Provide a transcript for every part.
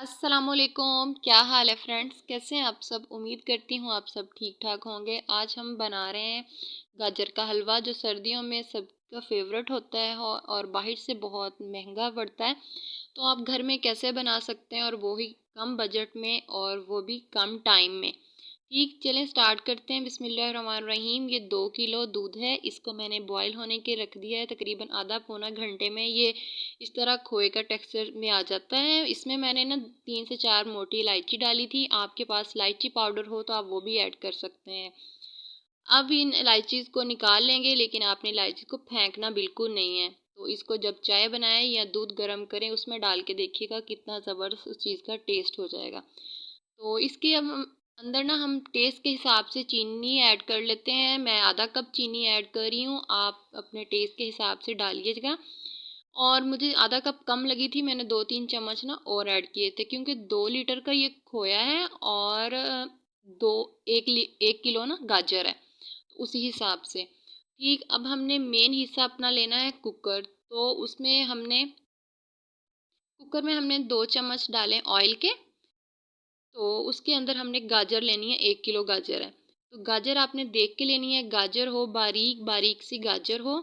अस्सलामुअलैकुम, क्या हाल है फ्रेंड्स। कैसे हैं आप सब। उम्मीद करती हूँ आप सब ठीक ठाक होंगे। आज हम बना रहे हैं गाजर का हलवा, जो सर्दियों में सबका फेवरेट होता है और बाहर से बहुत महंगा पड़ता है। तो आप घर में कैसे बना सकते हैं, और वो ही कम बजट में और वो भी कम टाइम में। ठीक, चलें स्टार्ट करते हैं। बिस्मिल्लाहिर्रहमानिर्रहीम। ये 2 किलो दूध है, इसको मैंने बॉईल होने के रख दिया है। तकरीबन आधा पौना घंटे में ये इस तरह खोए का टेक्सचर में आ जाता है। इसमें मैंने ना 3 से 4 मोटी इलायची डाली थी। आपके पास इलायची पाउडर हो तो आप वो भी ऐड कर सकते हैं। अब इन इलायची को निकाल लेंगे, लेकिन आपने इलायची को फेंकना बिल्कुल नहीं है। तो इसको जब चाय बनाएं या दूध गर्म करें, उसमें डाल के देखिएगा कितना ज़बरदस्त उस चीज़ का टेस्ट हो जाएगा। तो इसके अब अंदर ना हम टेस्ट के हिसाब से चीनी ऐड कर लेते हैं। मैं आधा कप चीनी ऐड कर रही हूँ, आप अपने टेस्ट के हिसाब से डालिएगा। और मुझे आधा कप कम लगी थी, मैंने 2-3 चम्मच ना और ऐड किए थे, क्योंकि 2 लीटर का ये खोया है और दो 1 किलो ना गाजर है, तो उसी हिसाब से। ठीक, अब हमने मेन हिस्सा अपना लेना है कुकर। तो उसमें हमने कुकर में हमने 2 चम्मच डाले ऑयल के। तो उसके अंदर हमने गाजर लेनी है, 1 किलो गाजर है। तो गाजर आपने देख के लेनी है, गाजर हो बारीक बारीक सी गाजर हो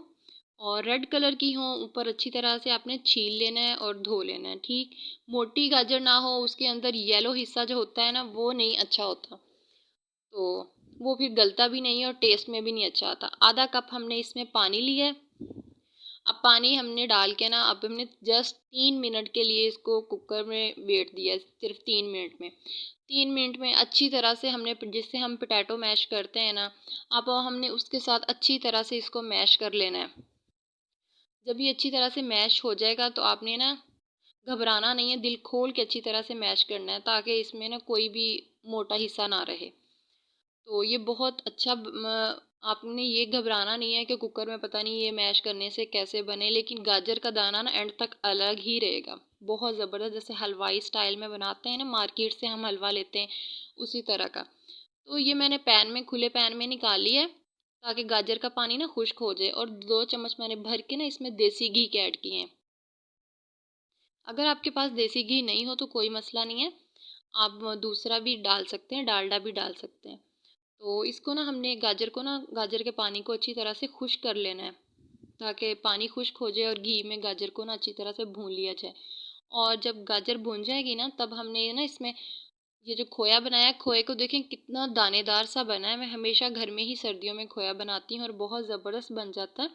और रेड कलर की हो, ऊपर अच्छी तरह से आपने छील लेना है और धो लेना है। ठीक, मोटी गाजर ना हो, उसके अंदर येलो हिस्सा जो होता है ना, वो नहीं अच्छा होता, तो वो फिर गलता भी नहीं है और टेस्ट में भी नहीं अच्छा आता। आधा कप हमने इसमें पानी लिया है। अब पानी हमने डाल के ना, अब हमने जस्ट 3 मिनट के लिए इसको कुकर में बैठ दिया, सिर्फ 3 मिनट में। 3 मिनट में अच्छी तरह से हमने, जिससे हम पोटैटो मैश करते हैं ना, अब हमने उसके साथ अच्छी तरह से इसको मैश कर लेना है। जब ये अच्छी तरह से मैश हो जाएगा तो आपने ना घबराना नहीं है, दिल खोल के अच्छी तरह से मैश करना है, ताकि इसमें ना कोई भी मोटा हिस्सा ना रहे। तो ये बहुत अच्छा आपने ये घबराना नहीं है कि कुकर में पता नहीं ये मैश करने से कैसे बने, लेकिन गाजर का दाना ना एंड तक अलग ही रहेगा, बहुत ज़बरदस्त, जैसे हलवाई स्टाइल में बनाते हैं ना, मार्केट से हम हलवा लेते हैं उसी तरह का। तो ये मैंने पैन में, खुले पैन में निकाल लिया है, ताकि गाजर का पानी ना खुश्क हो जाए। और 2 चम्मच मैंने भर के ना इसमें देसी घी के ऐड किए हैं। अगर आपके पास देसी घी नहीं हो तो कोई मसला नहीं है, आप दूसरा भी डाल सकते हैं, डालडा भी डाल सकते हैं। तो इसको ना हमने गाजर के पानी को अच्छी तरह से खुश्क कर लेना है, ताकि पानी खुश्क हो जाए और घी में गाजर को ना अच्छी तरह से भून लिया जाए। और जब गाजर भून जाएगी ना, तब हमने ना इसमें ये जो खोया बनाया, खोए को देखें कितना दानेदार सा बना है। मैं हमेशा घर में ही सर्दियों में खोया बनाती हूँ और बहुत ज़बरदस्त बन जाता है।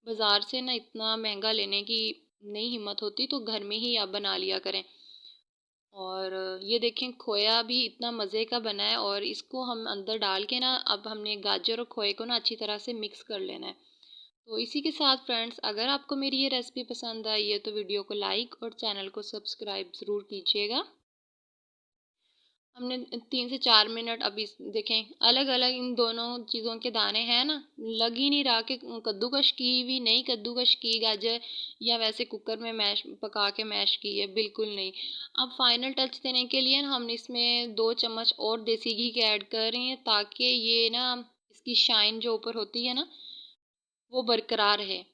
बाज़ार से ना इतना महंगा लेने की नहीं हिम्मत होती, तो घर में ही आप बना लिया करें। और ये देखें खोया भी इतना मज़े का बना है, और इसको हम अंदर डाल के ना, अब हमने गाजर और खोए को ना अच्छी तरह से मिक्स कर लेना है। तो इसी के साथ फ्रेंड्स, अगर आपको मेरी ये रेसिपी पसंद आई है तो वीडियो को लाइक और चैनल को सब्सक्राइब ज़रूर कीजिएगा। हमने 3 से 4 मिनट, अब इस देखें अलग अलग इन दोनों चीज़ों के दाने हैं ना, लग ही नहीं रहा कि कद्दूकश की हुई, नहीं कद्दूकश की गाजर, या वैसे कुकर में मैश पका के मैश की है, बिल्कुल नहीं। अब फाइनल टच देने के लिए ना हम इसमें 2 चम्मच और देसी घी के ऐड कर रही हैं, ताकि ये ना इसकी शाइन जो ऊपर होती है ना, वो बरकरार रहे।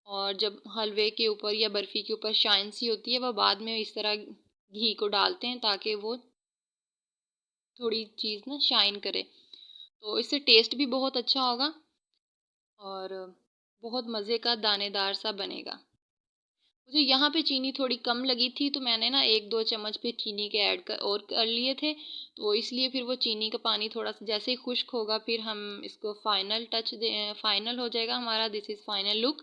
और जब हलवे के ऊपर या बर्फ़ी के ऊपर शाइन सी होती है, वह बाद में इस तरह घी को डालते हैं, ताकि वो थोड़ी चीज़ ना शाइन करे। तो इससे टेस्ट भी बहुत अच्छा होगा और बहुत मज़े का दानेदार सा बनेगा। मुझे यहाँ पे चीनी थोड़ी कम लगी थी, तो मैंने ना 1-2 चम्मच फिर चीनी के ऐड कर लिए थे। तो इसलिए फिर वो चीनी का पानी थोड़ा सा जैसे ही खुश्क होगा, फिर हम इसको फाइनल टच दे, फाइनल हो जाएगा हमारा, दिस इज़ फाइनल लुक।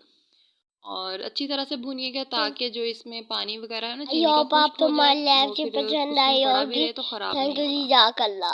और अच्छी तरह से भूनिएगा, ताकि जो इसमें पानी वगैरह है ना आई चीनी का, होप खुश्क आपको हो जाए, हमारी वो रेसिपी फिर पसंद कुछ दिन आई पड़ा भी होगी। रहे तो ख़राब थैंक नहीं यू होगा। जी, जाकल्ला।